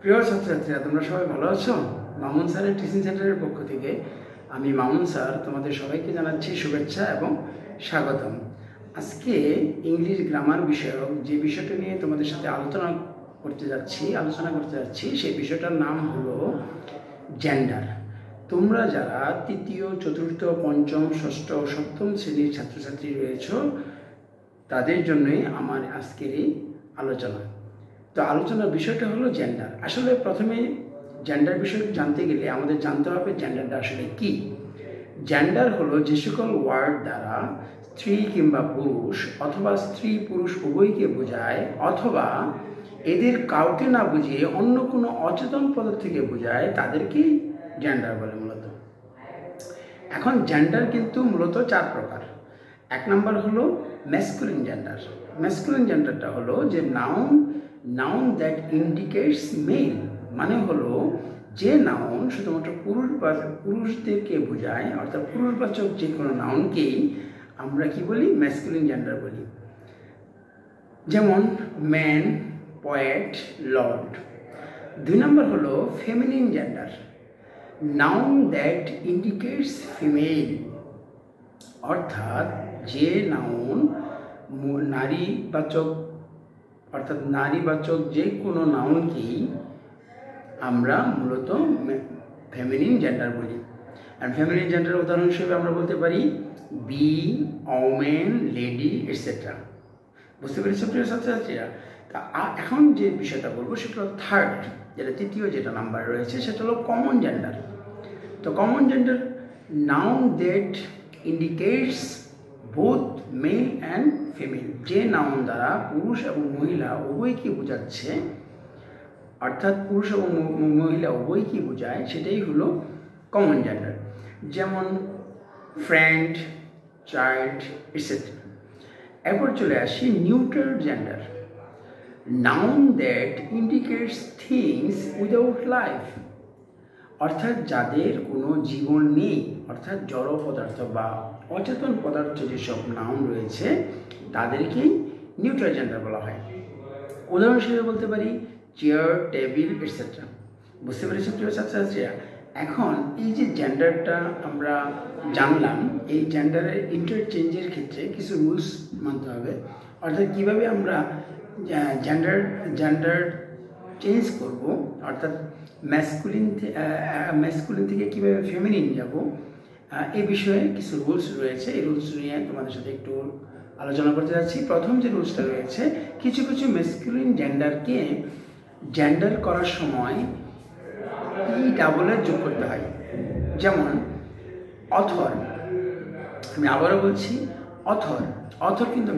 প্রিয় ছাত্রছাত্রীরা, তোমরা সবাই ভালো আছো? মামুন স্যারের টিচিং সেন্টারের পক্ষ থেকে আমি মামুন স্যার তোমাদের সবাইকে জানাচ্ছি শুভেচ্ছা এবং স্বাগতম। আজকে ইংলিশ গ্রামার বিষয়ক যে বিষয়টা নিয়ে তোমাদের সাথে আলোচনা করতে যাচ্ছি সেই বিষয়টার নাম হলো জেন্ডার। তোমরা যারা তৃতীয়, চতুর্থ, পঞ্চম, ষষ্ঠ, সপ্তম শ্রেণীর ছাত্রছাত্রী রয়েছে তাদের জন্যই আমার আজকের এই আলোচনা। তো আলোচনার বিষয়টা হলো জেন্ডার। আসলে প্রথমে জেন্ডার বিষয় জানতে গেলে আমাদের জানতে হবে জেন্ডারটা আসলে কি। জেন্ডার হলো যে সকল ওয়ার্ড দ্বারা স্ত্রী কিংবা পুরুষ অথবা স্ত্রী পুরুষ উভয়কে বোঝায়, অথবা এদের কাউকে না বুঝিয়ে অন্য কোনো অচেতন পদার্থকে বোঝায়, তাদেরকেই জেন্ডার বলে মূলত। এখন জেন্ডার কিন্তু মূলত 4 প্রকার। 1 নম্বর হলো ম্যাসকুলিন জেন্ডার। ম্যাসকুলিন জেন্ডারটা হলো যে নাউন দ্যাট ইন্ডিকেটস মেল, মানে হলো যে নাউন শুধুমাত্র পুরুষদেরকে বোঝায়, অর্থাৎ পুরুষবাচক যে কোনো নাউনকেই আমরা কি বলি? ম্যাসকুলিন জেন্ডার বলি। যেমন ম্যান, পয়েট, লর্ড। 2 নম্বর হলো feminine gender, noun that indicates female, অর্থাৎ যে নাউন নারীবাচক যে কোনো নাউনকেই আমরা মূলত ফেমিনিন জেন্ডার বলি। আর ফেমিনিন জেন্ডার উদাহরণ হিসেবে আমরা বলতে পারি বি, ওমেন, লেডি, এটসেট্রা। বুঝতে পেরেছ প্রিয় ছাত্রছাত্রীরা? তা এখন যে বিষয়টা বলবো সেটা হলো থার্ড, তৃতীয় নাম্বার রয়েছে, সেটা হলো কমন জেন্ডার। তো common gender, noun that indicates both male and female, যে নাউন দ্বারা পুরুষ এবং মহিলা উভয়কে বোঝাচ্ছে, অর্থাৎ পুরুষ এবং মহিলা উভয়কে বোঝায়, সেটাই হলো কমন জেন্ডার। যেমন ফ্রেন্ড, চাইল্ড, এটসেট্রা। এরপর চলে আসি neutral gender, noun that indicates things without life, অর্থাৎ যাদের কোনো জীবন নেই, অর্থাৎ জড় পদার্থ বা অচেতন পদার্থ যেসব নাউন রয়েছে তাদেরকেই নিউট্রাল জেন্ডার বলা হয়। উদাহরণ হিসেবে বলতে পারি চেয়ার, টেবিল, এটসেট্রা। বুঝতে পেরেছি প্রিয় ছাত্রছাত্রীরা? এখন এই যে জেন্ডারটা আমরা জানলাম, এই জেন্ডারের ইন্টারচেঞ্জের ক্ষেত্রে কিছু রুলস মানতে হবে। অর্থাৎ কীভাবে আমরা জেন্ডার চেঞ্জ করব, অর্থাৎ ম্যাসকুলিন থেকে কীভাবে ফেমিনিন যাব, এই বিষয়ে কিছু রুলস রয়েছে। এই রুলস নিয়ে তোমাদের সাথে একটু আলোচনা করতে যাচ্ছি। প্রথম যে রুলসটা রয়েছে, কিছু ম্যাসকুলিন জেন্ডারকে জেন্ডার করার সময় ডাবলের যোগ করতে হয়। যেমন অথর, আমি আবারও বলছি অথর কিন্তু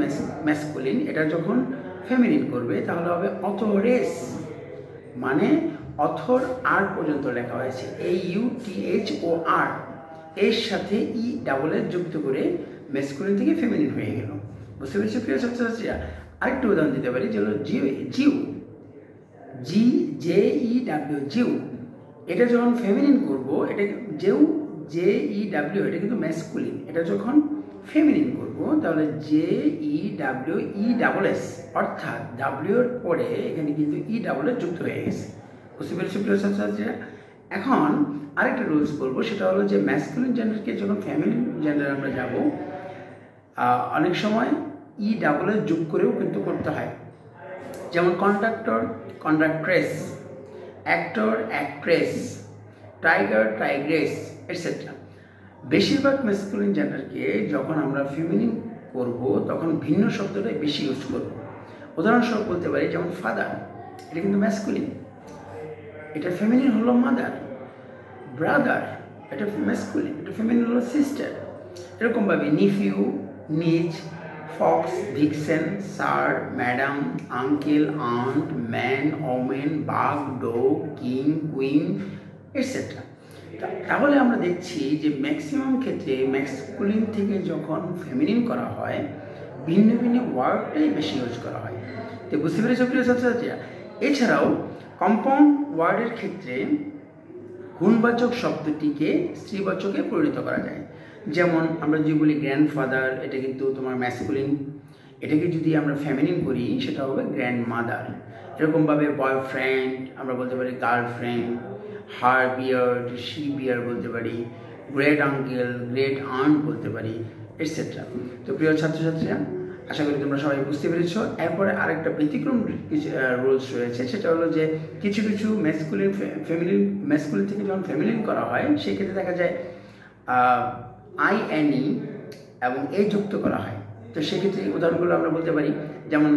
ম্যাসকুলিন, এটা যখন ফেমিনিন করবে তাহলে হবে অথরেস, মানে অথর আর পর্যন্ত লেখা হয়েছে, AUTHOR, এর সাথে ডাবলের যুক্ত করে ম্যাসকুলিন থেকে ফেমিনিন হয়ে গেল। বুঝতে পেরেছি প্রিয় ছাত্রছাত্রীরা? আরেকটু উদাহরণ দিতে পারি, যেগুলো জিউ, জিউ, এটা যখন ফেমিনিন করব, এটা JEW, এটা কিন্তু ম্যাসকুলিন, এটা যখন ফেমিনিন করব তাহলে JEWESS, অর্থাৎ ডাব্লিউ এর পরে এখানে কিন্তু ESS যুক্ত হয়ে গেছে। বুঝতে পেরেছি প্রিয় ছাত্রছাত্রীরা? এখন আরেকটা রুলস বলবো, সেটা হলো যে ম্যাসকুলিন জেন্ডারকে যখন ফেমিনিন জেন্ডার আমরা যাব, অনেক সময় ESS যোগ করেও কিন্তু করতে হয়। যেমন conductor, conductress, actor, actress, tiger, tigress, etcetera. বেশিরভাগ ম্যাসকুলিন জেন্ডারকে যখন আমরা ফেমিনিন করব তখন ভিন্ন শব্দটাই বেশি ইউজ করব। উদাহরণস্বরূপ বলতে পারি যেমন ফাদার, এটা কিন্তু ম্যাসকুলিন, এটা ফেমিনিন হলো মাদার। ব্রাদার, এটা ম্যাসকুলিন, এটা ফেমিনিন হলো সিস্টার। এরকমভাবে nephew, niece, fox, vixen, sir, madam, uncle, aunt, man, women, বাঘ, ডগ, কিং, কুইন, এটসেট্রা। তাহলে আমরা দেখছি যে ম্যাক্সিমাম ক্ষেত্রে ম্যাসকুলিন থেকে যখন ফেমিনিন করা হয় ভিন্ন ওয়ার্ডটাই বেশি ইউজ করা হয়। তো বুঝতে পেরেছ প্রিয় ছাত্রছাত্রীরা? এছাড়াও কম্পাউন্ড ওয়ার্ডের ক্ষেত্রে গুণবাচক শব্দটিকে স্ত্রীবাচকে পরিণত করা যায়। যেমন আমরা যদি বলি গ্র্যান্ডফাদার, এটা কিন্তু তোমার ম্যাসকুলিন, এটাকে যদি আমরা ফেমিনিন করি সেটা হবে গ্র্যান্ডমাদার। এরকমভাবে বয়ফ্রেন্ড আমরা বলতে পারি, girlfriend, her beard, she beard বলতে পারি, গ্রেট আঙ্কেল, গ্রেট আন্ট বলতে পারি, এটসেট্রা। তো প্রিয় ছাত্রছাত্রীরা, আশা করি তোমরা সবাই বুঝতে পেরেছ। এরপরে আরেকটা ব্যতিক্রম রুলস রয়েছে, সেটা হলো যে কিছু কিছু ম্যাসকুলিন থেকে যখন ফেমিনিন করা হয় সেক্ষেত্রে দেখা যায় INE এবং এ যুক্ত করা হয়। তো সেক্ষেত্রে উদাহরণগুলো আমরা বলতে পারি, যেমন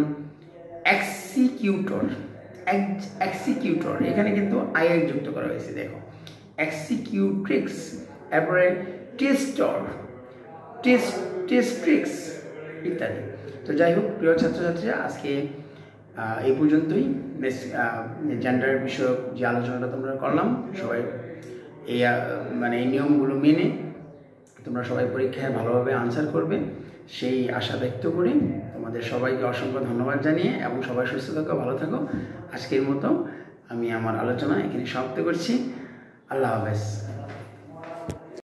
এক্সিকিউটর, এখানে কিন্তু IX যুক্ত করা হয়েছে, দেখো এক্সিকিউট্রিক্স। এরপরে টেস্ট্রিক্স ইত্যাদি। তো যাই হোক প্রিয় ছাত্রছাত্রীরা, আজকে এই পর্যন্তই। জেন্ডার বিষয়ক যে আলোচনাটা তোমরা করলাম, সবাই এই এই নিয়মগুলো মেনে তোমরা সবাই পরীক্ষায় ভালোভাবে আনসার করবে সেই আশা ব্যক্ত করি। তোমাদের সবাইকে অসংখ্য ধন্যবাদ জানিয়ে এবং সবাই সুস্থ থাকো, ভালো থাকো। আজকের মতো আমি আমার আলোচনা এখানে সমাপ্ত করছি। আল্লাহ হাফেজ।